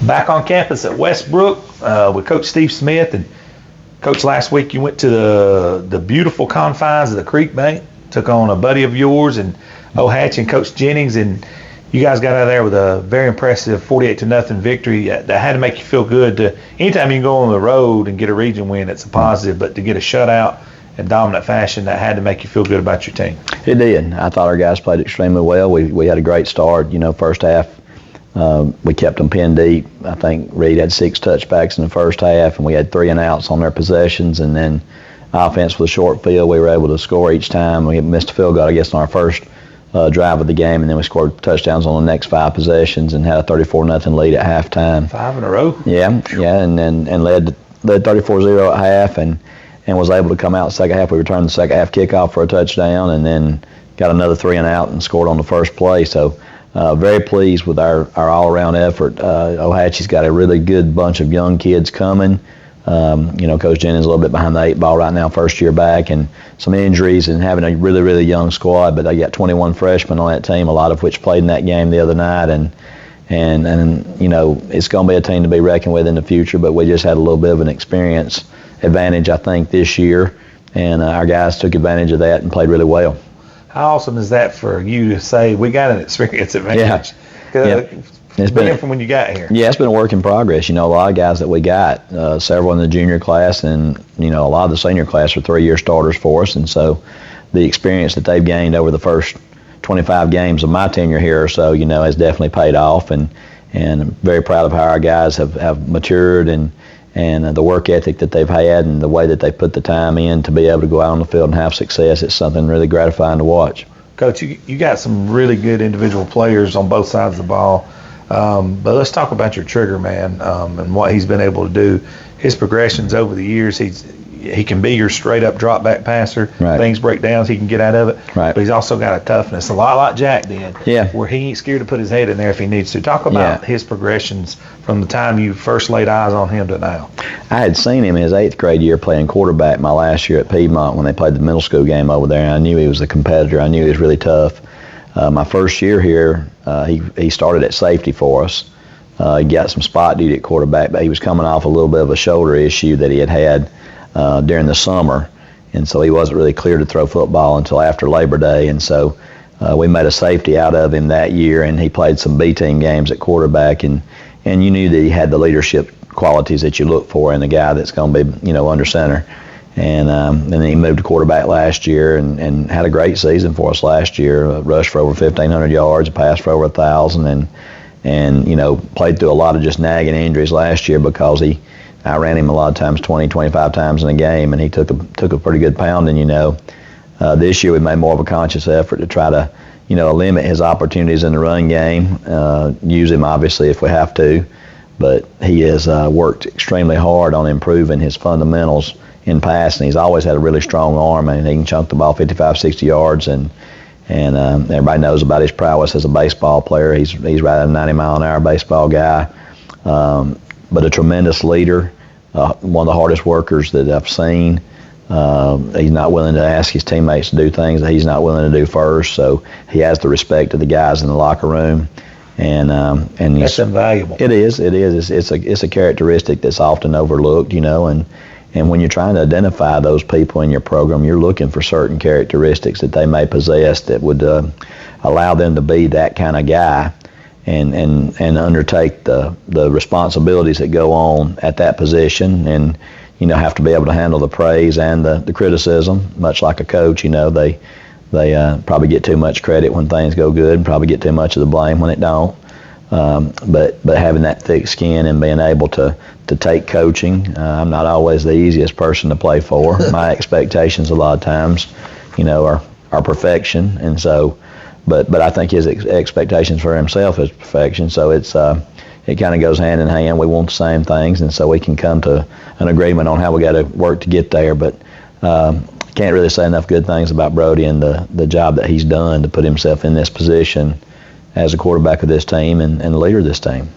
Back on campus at Westbrook with Coach Steve Smith. And Coach, last week you went to the beautiful confines of the Creek Bank, took on a buddy of yours and Hatch and Coach Jennings, and you guys got out of there with a very impressive 48-0 victory. That had to make you feel good. Anytime you can go on the road and get a region win, it's a positive, but to get a shutout in dominant fashion, that had to make you feel good about your team. It did. I thought our guys played extremely well. We had a great start. First half, we kept them pinned deep. I think Reed had 6 touchbacks in the first half, and we had 3 and outs on their possessions. And then offense with a short field, we were able to score each time. We missed a field goal, I guess, on our first drive of the game, and then we scored touchdowns on the next 5 possessions and had a 34-0 lead at halftime. 5 in a row. Yeah, and led 34-0 at half, and was able to come out the second half. We returned the second half kickoff for a touchdown, and then got another 3 and out and scored on the first play. So. Very pleased with our all-around effort. Ohatchee's got a really good bunch of young kids coming. Coach Jennings a little bit behind the 8 ball right now, first year back, and some injuries and having a really, really young squad. But they got 21 freshmen on that team, a lot of which played in that game the other night. And it's going to be a team to be reckoned with in the future. But we just had a little bit of an experience advantage, I think, this year. And our guys took advantage of that and played really well. How awesome is that for you to say we got an experience advantage? Yeah. It's been from when you got here. Yeah, it's been a work in progress. A lot of guys that we got, several in the junior class, and a lot of the senior class are 3-year starters for us. And so, the experience that they've gained over the first 25 games of my tenure here or so, has definitely paid off. And I'm very proud of how our guys have matured and the work ethic that they've had and the way that they put the time in to be able to go out on the field and have success. It's something really gratifying to watch. Coach, you got some really good individual players on both sides of the ball, but let's talk about your trigger man and what he's been able to do. His progressions over the years, he can be your straight-up drop-back passer. Right. Things break down, he can get out of it. Right. But he's also got a toughness, a lot like Jack did, where he ain't scared to put his head in there if he needs to. Talk about his progressions from the time you first laid eyes on him to now. I had seen him in his 8th grade year playing quarterback my last year at Piedmont when they played the middle school game over there, and I knew he was a competitor. I knew he was really tough. My first year here, he started at safety for us. He got some spot duty at quarterback, but he was coming off a little bit of a shoulder issue that he had during the summer, and so he wasn't really clear to throw football until after Labor Day, and so we made a safety out of him that year, and he played some B-team games at quarterback, and you knew that he had the leadership qualities that you look for in a guy that's going to be, under center. And then he moved to quarterback last year and had a great season for us last year. Rushed for over 1,500 yards, passed for over 1,000, and played through a lot of just nagging injuries last year because I ran him a lot of times, 20, 25 times in a game, and he took a pretty good pounding. This year we made more of a conscious effort to try to, limit his opportunities in the run game. Use him obviously if we have to, but he has worked extremely hard on improving his fundamentals in passing. He's always had a really strong arm, and he can chunk the ball 55, 60 yards, and everybody knows about his prowess as a baseball player. He's right at a 90-mile-an-hour baseball guy, but a tremendous leader, one of the hardest workers that I've seen. He's not willing to ask his teammates to do things that he's not willing to do first, so he has the respect of the guys in the locker room. And that's invaluable. It is. It's a characteristic that's often overlooked, and when you're trying to identify those people in your program, you're looking for certain characteristics that they may possess that would allow them to be that kind of guy and undertake the responsibilities that go on at that position, and have to be able to handle the praise and the criticism, much like a coach. They probably get too much credit when things go good and probably get too much of the blame when it don't. But having that thick skin and being able to take coaching, I'm not always the easiest person to play for. My expectations a lot of times, are perfection, and so, but I think his expectations for himself is perfection. So it's it kind of goes hand in hand. We want the same things, and so we can come to an agreement on how we got to work to get there. But can't really say enough good things about Brody and the job that he's done to put himself in this position as a quarterback of this team and the leader of this team.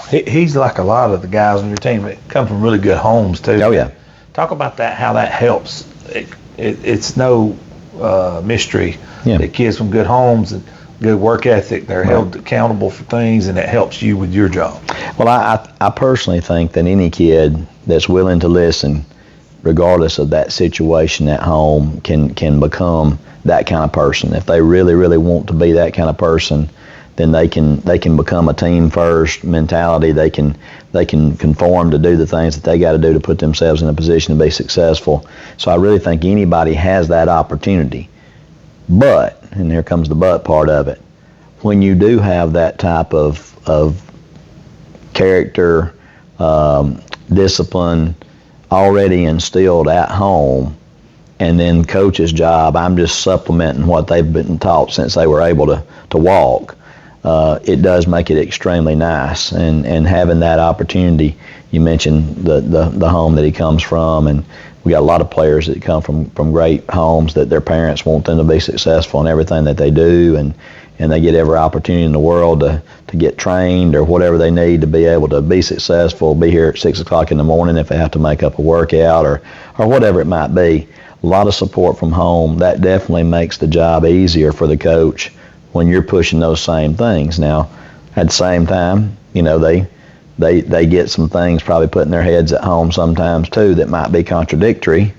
He's like a lot of the guys on your team that come from really good homes, too. Oh, yeah. Talk about that, how that helps. It's no mystery that kids from good homes and good work ethic, they're held accountable for things, and it helps you with your job. Well, I personally think that any kid that's willing to listen, regardless of that situation at home, can become that kind of person. If they really, really want to be that kind of person, then they can become a team first mentality. They can conform to do the things that they got to do to put themselves in a position to be successful. So I really think anybody has that opportunity. But, and here comes the but part of it, when you do have that type of character, discipline already instilled at home, and then coach's job, I'm just supplementing what they've been taught since they were able to walk. It does make it extremely nice, and having that opportunity. You mentioned the home that he comes from, and we got a lot of players that come from great homes that their parents want them to be successful in everything that they do, and they get every opportunity in the world to get trained or whatever they need to be able to be successful, be here at 6 o'clock in the morning if they have to make up a workout or whatever it might be. A lot of support from home. That definitely makes the job easier for the coach when you're pushing those same things. Now, at the same time, they get some things probably put in their heads at home sometimes too that might be contradictory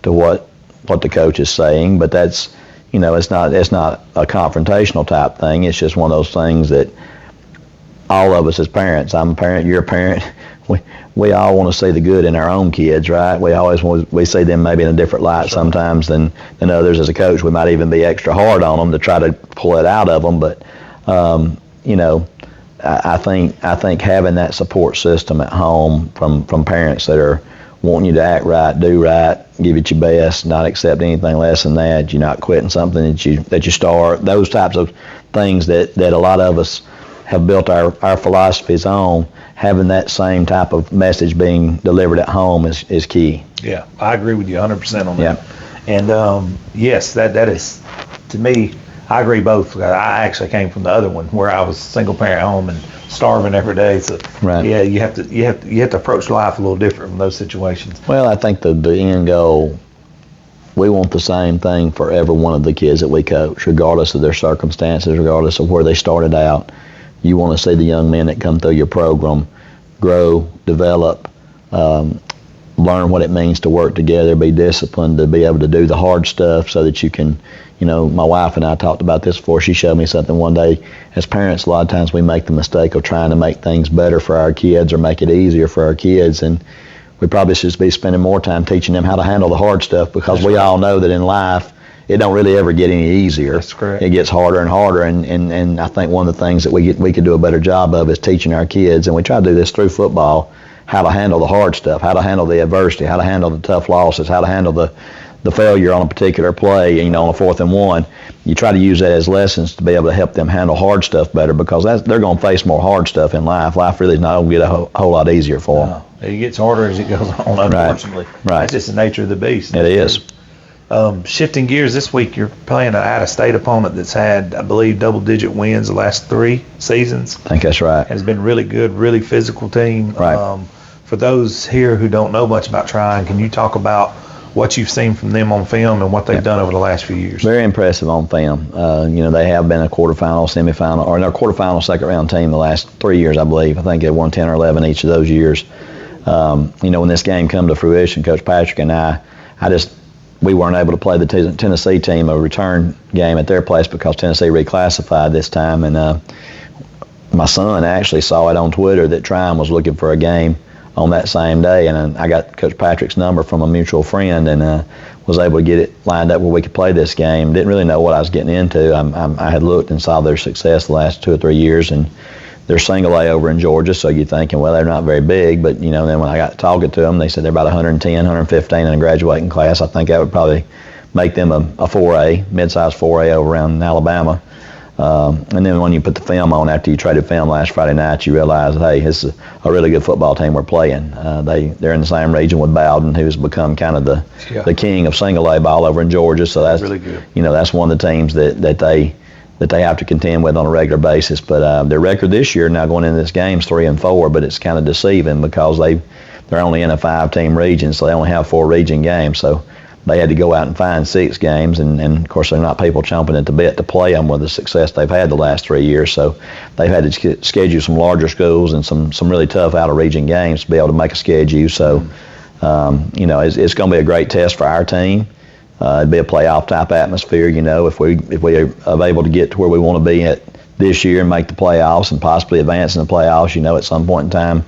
to what the coach is saying, but that's, it's not a confrontational type thing. It's just one of those things that all of us as parents, I'm a parent, you're a parent, we all want to see the good in our own kids, right? We see them maybe in a different light sometimes than others. As a coach, we might even be extra hard on them to try to pull it out of them. But I think having that support system at home from parents that are wanting you to act right, do right, give it your best, not accept anything less than that, you're not quitting something that you start, those types of things that a lot of us have built our philosophies on. Having that same type of message being delivered at home is key. Yeah, I agree with you 100% on that. Yeah. And yes, that is, to me, I agree both. I actually came from the other one where I was single parent home and starving every day. So right. Yeah, you have to approach life a little different from those situations. Well, I think the end goal, we want the same thing for every one of the kids that we coach, regardless of their circumstances, regardless of where they started out. You want to see the young men that come through your program grow, develop, learn what it means to work together, be disciplined, to be able to do the hard stuff so that you can, my wife and I talked about this before. She showed me something one day. As parents, a lot of times we make the mistake of trying to make things better for our kids or make it easier for our kids, and we probably should be spending more time teaching them how to handle the hard stuff, because we all know that in life it don't really ever get any easier. That's correct. It gets harder and harder, and I think one of the things that we could do a better job of is teaching our kids, and we try to do this through football, how to handle the hard stuff, how to handle the adversity, how to handle the tough losses, how to handle the failure on a particular play, on a 4th and 1. You try to use that as lessons to be able to help them handle hard stuff better, because they're going to face more hard stuff in life. Life really is not going to get a whole lot easier for them. It gets harder as it goes on, unfortunately. Right. That's just the nature of the beast. It is. Shifting gears, this week you're playing an out-of-state opponent that's had, I believe, double-digit wins the last 3 seasons. I think that's right. Has been really good, really physical team. Right. For those here who don't know much about Tryon, can you talk about what you've seen from them on film and what they've done over the last few years? Very impressive on film. They have been a quarterfinal, semifinal, or a quarterfinal, second-round team the last 3 years, I believe. I think they won 10 or 11 each of those years. When this game come to fruition, Coach Patrick and we weren't able to play the Tennessee team a return game at their place because Tennessee reclassified this time, and my son actually saw it on Twitter that Tryon was looking for a game on that same day, and I got Coach Patrick's number from a mutual friend, and was able to get it lined up where we could play this game. Didn't really know what I was getting into. I had looked and saw their success the last 2 or 3 years, and they're single A over in Georgia, so you're thinking, well, they're not very big, but then when I got talking to them, they said they're about 110, 115 in a graduating class. I think that would probably make them a 4A, mid-sized 4A over around Alabama. And then when you put the film on after you traded film last Friday night, you realize, hey, this is a really good football team we're playing. They're in the same region with Bowden, who's become kind of the king of single A ball over in Georgia. So that's really good. That's one of the teams that they have to contend with on a regular basis. But their record this year, now going into this game, is 3-4, but it's kind of deceiving because they're only in a 5-team region, so they only have 4 region games. So they had to go out and find 6 games, and of course they're not people chomping at the bit to play them with the success they've had the last 3 years. So they've had to schedule some larger schools and some really tough out-of-region games to be able to make a schedule. So, it's going to be a great test for our team. It'd be a playoff type atmosphere, if we are able to get to where we want to be at this year and make the playoffs and possibly advance in the playoffs. At some point in time,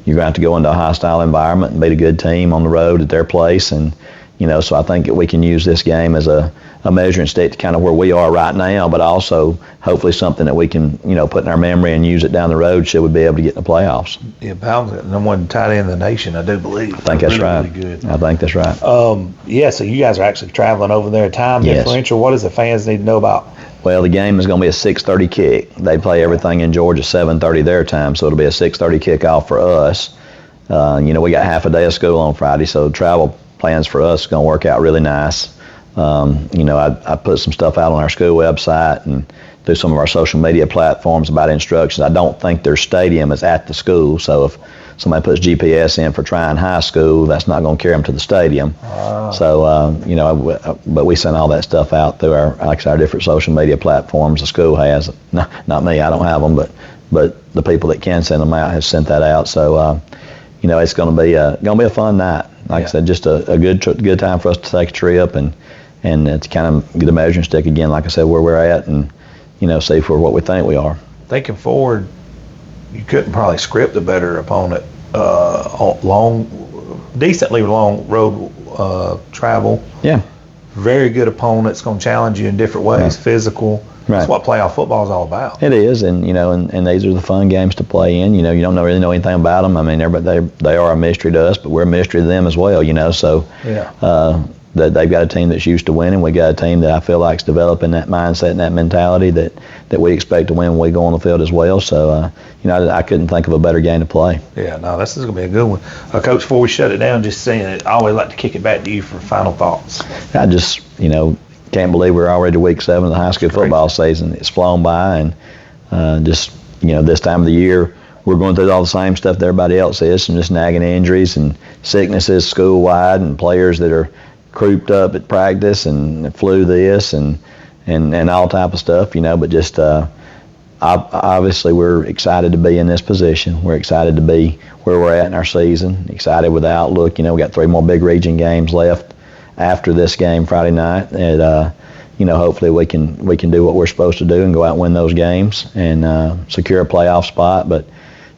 you're going to have to go into a hostile environment and beat a good team on the road at their place. And so I think that we can use this game as a measuring stick to kind of where we are right now, but also hopefully something that we can, put in our memory and use it down the road should we be able to get in the playoffs. Yeah, Bowden's the number 1 tight end in the nation, I do believe. I think that's really, right. Really good. I think that's right. So you guys are actually traveling over there. Time differential, what does the fans need to know about? Well, the game is going to be a 6:30 kick. They play everything in Georgia 7:30 their time, so it'll be a 6:30 kickoff for us. We got half a day of school on Friday, so travel plans for us are going to work out really nice. I put some stuff out on our school website and through some of our social media platforms about instructions. I don't think their stadium is at the school, so if somebody puts GPS in for Tryon High School, that's not going to carry them to the stadium. So, but we send all that stuff out through our different social media platforms the school has. Not me, I don't have them, but the people that can send them out have sent that out. So, it's going to be a fun night. Like I said, just a good time for us to take a trip and to kind of get a measuring stick again, like I said, where we're at and, see if we're what we think we are. Thinking forward, you couldn't probably script a better opponent. Decently long road travel. Yeah. Very good opponent. It's going to challenge you in different ways, physical. Right. That's what playoff football is all about. It is, and and these are the fun games to play in. You don't really know anything about them. I mean, they are a mystery to us, but we're a mystery to them as well. So that they've got a team that's used to winning. We got a team that I feel like is developing that mindset and that mentality that we expect to win when we go on the field as well. So I couldn't think of a better game to play. Yeah, no, this is going to be a good one. Coach, before we shut it down, just saying it, I always like to kick it back to you for final thoughts. I just can't believe we're already to week 7 of the high school football season. It's flown by, and this time of the year, we're going through all the same stuff that everybody else is, some just nagging injuries and sicknesses school-wide and players that are crouped up at practice and flu this and all type of stuff, but just obviously we're excited to be in this position. We're excited to be where we're at in our season, excited with the outlook. We got 3 more big region games left after this game Friday night, and hopefully we can do what we're supposed to do and go out and win those games and secure a playoff spot. But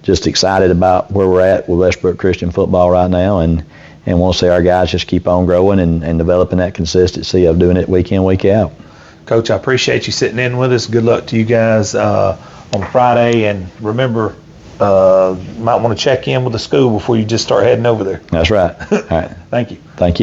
just excited about where we're at with Westbrook Christian football right now, and want to see our guys just keep on growing and developing that consistency of doing it week in, week out. Coach, I appreciate you sitting in with us. Good luck to you guys on Friday, and remember, you might want to check in with the school before you just start heading over there. That's right. All right. Thank you. Thank you.